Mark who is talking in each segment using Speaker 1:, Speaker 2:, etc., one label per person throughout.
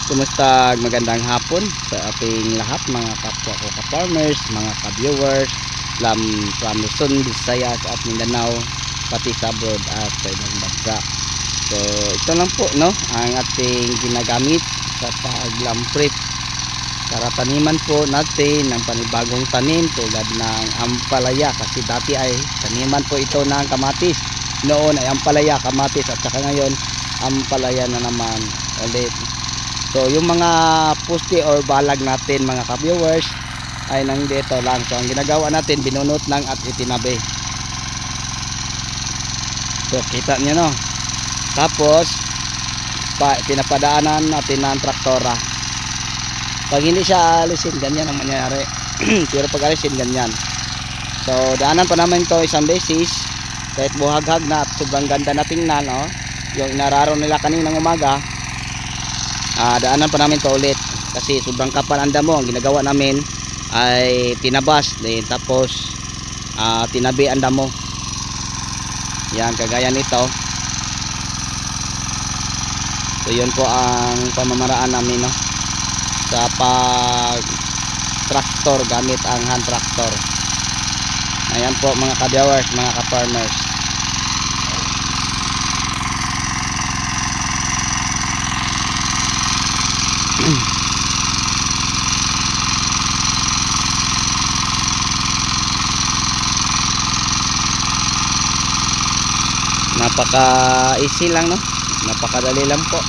Speaker 1: Kumusta, magandang hapon sa ating lahat mga kapwa ko ka-farmers, mga ka-viewers from Luzon, Visayas at Mindanao, pati sa abroad at sa ibang bansa. So ito lang po no ang ating ginagamit sa pag-lamprep para taniman po natin ng panibagong tanim tulad ng ampalaya, kasi dati ay taniman po ito ng kamatis. Noon ay ampalaya, kamatis, at saka ngayon ampalaya na naman ulit. So yung mga poste or balag natin mga ka-viewers ay nandito lang. So ang ginagawa natin, binunot lang at itinabi. So kita nyo no. Tapos pinapadaanan natin ng traktora. Pag hindi siya alisin, ganyan ang mangyayari. Pero pag alisin, ganyan. So daanan pa naman ito isang beses, kahit buhaghag na at sobrang ganda na tingnan, oh. Yung nararo nila kaninang umaga, daanan pa namin to ulit kasi sobrang kapal ang damo. Ang ginagawa namin ay tinabas din, tapos tinabi ang damo. Yan, kagaya nito. So yun po ang pamamaraan namin no, sa pag tractor gamit ang hand tractor. Ayan po mga ka-viewers, mga ka-farmers. Napaka easy lang no, napakadali lang po.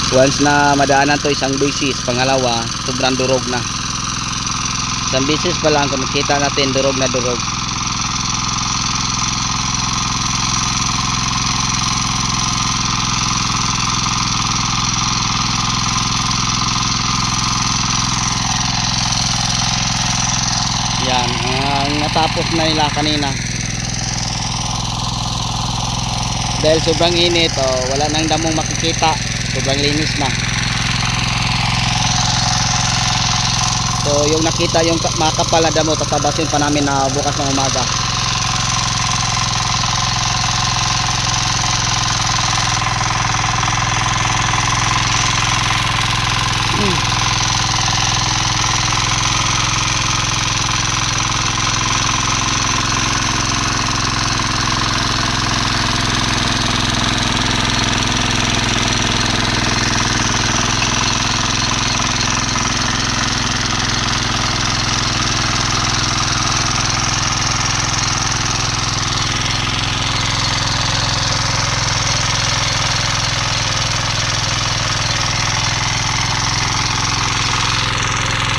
Speaker 1: Once na madaanan to isang beses, pangalawa sobrang durog na. Isang beses pa lang kung makita natin durog na durog. Yan ang natapos na nila kanina. Dahil sobrang init, wala nang damong makikita, sobrang linis na. So yung nakita yung makapal na damo, tatabasin pa namin na bukas ng umaga.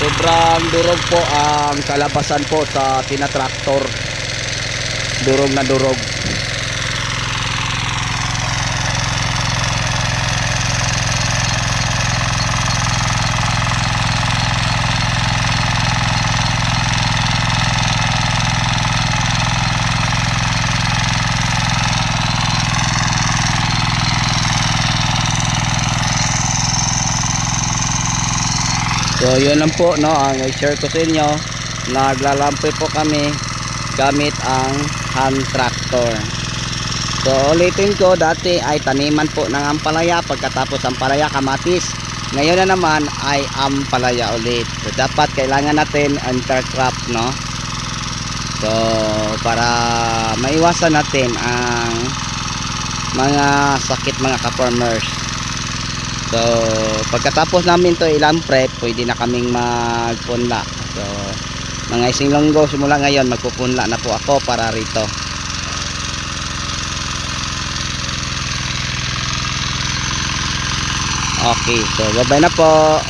Speaker 1: Sobrang durog po ang kalabasan po sa tinatraktor. Durog na durog. So yun lang po no, ang i-share ko sa inyo. Naglalampre po kami gamit ang hand tractor. So ulitin ko, dati ay taniman po ng ampalaya, pagkatapos ampalaya kamatis. Ngayon na naman ay ampalaya ulit. So dapat kailangan natin intercrop no. So para maiwasan natin ang mga sakit mga ka-farmers. So pagkatapos namin to ilamprep, pwede na kaming magpunla. So mga isang linggo simula ngayon, magpupunla na po ako para rito. Okay, so bye bye na po.